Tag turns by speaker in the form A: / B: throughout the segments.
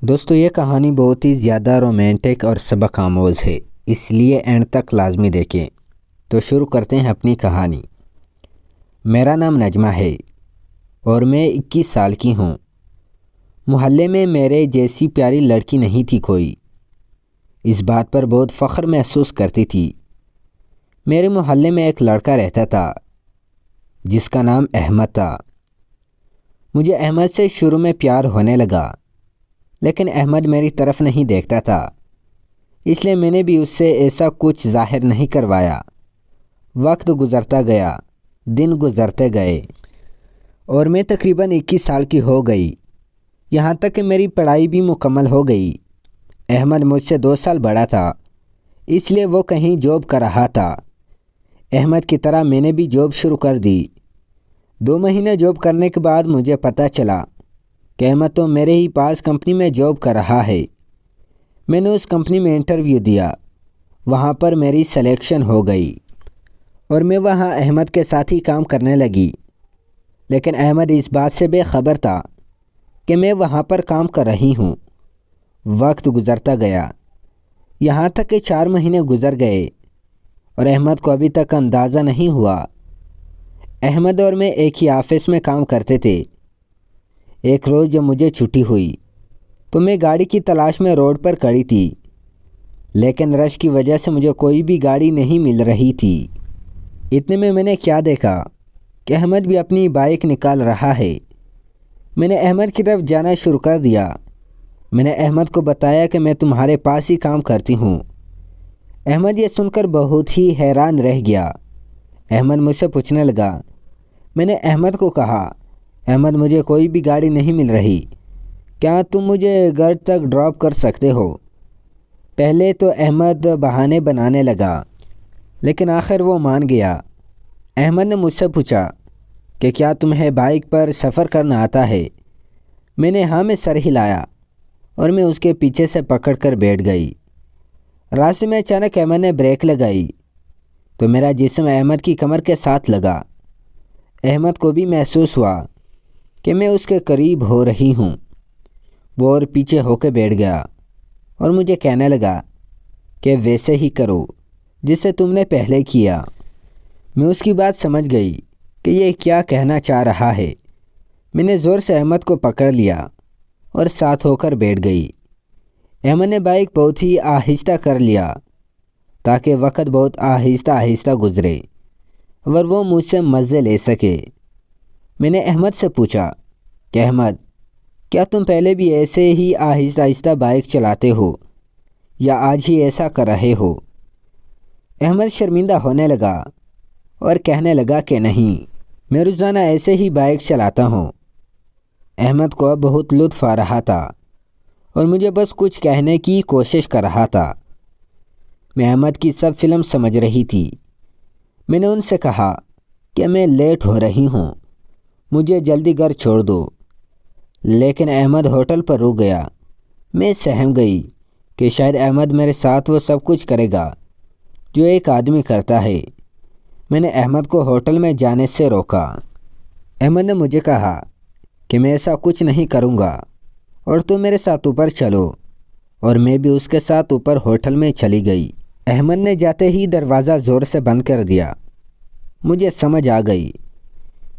A: دوستو یہ کہانی بہت ہی زیادہ رومانٹک اور سبق آموز ہے، اس لیے اینڈ تک لازمی دیکھیں۔ تو شروع کرتے ہیں اپنی کہانی۔ میرا نام نجمہ ہے اور میں 21 سال کی ہوں۔ محلے میں میرے جیسی پیاری لڑکی نہیں تھی کوئی، اس بات پر بہت فخر محسوس کرتی تھی۔ میرے محلے میں ایک لڑکا رہتا تھا جس کا نام احمد تھا۔ مجھے احمد سے شروع میں پیار ہونے لگا، لیکن احمد میری طرف نہیں دیکھتا تھا، اس لیے میں نے بھی اس سے ایسا کچھ ظاہر نہیں کروایا۔ وقت گزرتا گیا، دن گزرتے گئے اور میں تقریباً 21 سال کی ہو گئی، یہاں تک کہ میری پڑھائی بھی مکمل ہو گئی۔ احمد مجھ سے 2 سال بڑا تھا، اس لیے وہ کہیں جاب کر رہا تھا۔ احمد کی طرح میں نے بھی جاب شروع کر دی۔ 2 مہینے جاب کرنے کے بعد مجھے پتہ چلا کہ احمد تو میرے ہی پاس کمپنی میں جاب کر رہا ہے۔ میں نے اس کمپنی میں انٹرویو دیا، وہاں پر میری سلیکشن ہو گئی اور میں وہاں احمد کے ساتھ ہی کام کرنے لگی، لیکن احمد اس بات سے بے خبر تھا کہ میں وہاں پر کام کر رہی ہوں۔ وقت گزرتا گیا، یہاں تک کہ 4 مہینے گزر گئے اور احمد کو ابھی تک اندازہ نہیں ہوا۔ احمد اور میں ایک ہی آفس میں کام کرتے تھے۔ ایک روز جب مجھے چھٹی ہوئی تو میں گاڑی کی تلاش میں روڈ پر کھڑی تھی، لیکن رش کی وجہ سے مجھے کوئی بھی گاڑی نہیں مل رہی تھی۔ اتنے میں نے کیا دیکھا کہ احمد بھی اپنی بائک نکال رہا ہے۔ میں نے احمد کی طرف جانا شروع کر دیا۔ میں نے احمد کو بتایا کہ میں تمہارے پاس ہی کام کرتی ہوں۔ احمد یہ سن کر بہت ہی حیران رہ گیا۔ احمد مجھ سے پوچھنے لگا۔ میں نے احمد کو کہا، احمد مجھے کوئی بھی گاڑی نہیں مل رہی، کیا تم مجھے گھر تک ڈراپ کر سکتے ہو؟ پہلے تو احمد بہانے بنانے لگا، لیکن آخر وہ مان گیا۔ احمد نے مجھ سے پوچھا کہ کیا تمہیں بائک پر سفر کرنا آتا ہے؟ میں نے ہاں میں سر ہلایا اور میں اس کے پیچھے سے پکڑ کر بیٹھ گئی۔ راستے میں اچانک احمد نے بریک لگائی تو میرا جسم احمد کی کمر کے ساتھ لگا۔ احمد کو بھی محسوس ہوا کہ میں اس کے قریب ہو رہی ہوں۔ وہ اور پیچھے ہو کے بیٹھ گیا اور مجھے کہنے لگا کہ ویسے ہی کرو جسے تم نے پہلے کیا۔ میں اس کی بات سمجھ گئی کہ یہ کیا کہنا چاہ رہا ہے۔ میں نے زور سے احمد کو پکڑ لیا اور ساتھ ہو کر بیٹھ گئی۔ احمد نے بائک بہت ہی آہستہ کر لیا تاکہ وقت بہت آہستہ آہستہ گزرے اور وہ مجھ سے مزے لے سکے۔ میں نے احمد سے پوچھا کہ احمد، کیا تم پہلے بھی ایسے ہی آہستہ آہستہ بائک چلاتے ہو یا آج ہی ایسا کر رہے ہو؟ احمد شرمندہ ہونے لگا اور کہنے لگا کہ نہیں، میں روزانہ ایسے ہی بائک چلاتا ہوں۔ احمد کو اب بہت لطف آ رہا تھا اور مجھے بس کچھ کہنے کی کوشش کر رہا تھا۔ میں احمد کی سب فلم سمجھ رہی تھی۔ میں نے ان سے کہا کہ میں لیٹ ہو رہی ہوں، مجھے جلدی گھر چھوڑ دو، لیکن احمد ہوٹل پر رک گیا۔ میں سہم گئی کہ شاید احمد میرے ساتھ وہ سب کچھ کرے گا جو ایک آدمی کرتا ہے۔ میں نے احمد کو ہوٹل میں جانے سے روکا۔ احمد نے مجھے کہا کہ میں ایسا کچھ نہیں کروں گا اور تم میرے ساتھ اوپر چلو، اور میں بھی اس کے ساتھ اوپر ہوٹل میں چلی گئی۔ احمد نے جاتے ہی دروازہ زور سے بند کر دیا۔ مجھے سمجھ آ گئی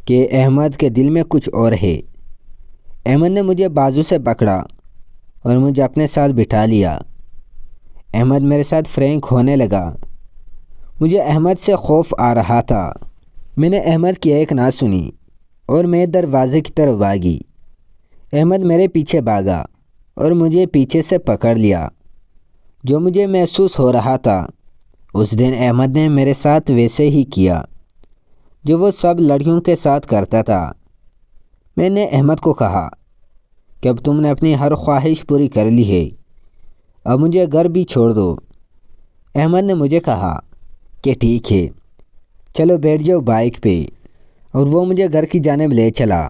A: کہ احمد کے دل میں کچھ اور ہے۔ احمد نے مجھے بازو سے پکڑا اور مجھے اپنے ساتھ بٹھا لیا۔ احمد میرے ساتھ فرینک ہونے لگا۔ مجھے احمد سے خوف آ رہا تھا۔ میں نے احمد کی ایک نہ سنی اور میں دروازے کی طرف بھاگی۔ احمد میرے پیچھے بھاگا اور مجھے پیچھے سے پکڑ لیا۔ جو مجھے محسوس ہو رہا تھا اس دن احمد نے میرے ساتھ ویسے ہی کیا جو وہ سب لڑکیوں کے ساتھ کرتا تھا۔ میں نے احمد کو کہا کہ اب تم نے اپنی ہر خواہش پوری کر لی ہے، اب مجھے گھر بھی چھوڑ دو۔ احمد نے مجھے کہا کہ ٹھیک ہے، چلو بیٹھ جاؤ بائک پہ، اور وہ مجھے گھر کی جانب لے چلا۔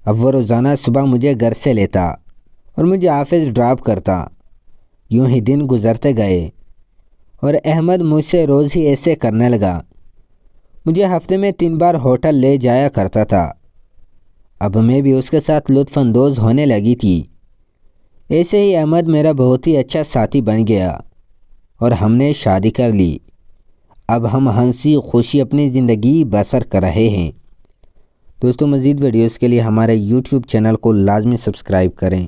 A: اب وہ روزانہ صبح مجھے گھر سے لیتا اور مجھے آفس ڈراپ کرتا۔ یوں ہی دن گزرتے گئے اور احمد مجھ سے روز ہی ایسے کرنے لگا۔ مجھے ہفتے میں 3 بار ہوٹل لے جایا کرتا تھا۔ اب میں بھی اس کے ساتھ لطف اندوز ہونے لگی تھی۔ ایسے ہی احمد میرا بہت ہی اچھا ساتھی بن گیا اور ہم نے شادی کر لی۔ اب ہم ہنسی خوشی اپنی زندگی بسر کر رہے ہیں۔ دوستو مزید ویڈیوز کے لیے ہمارے یوٹیوب چینل کو لازمی سبسکرائب کریں۔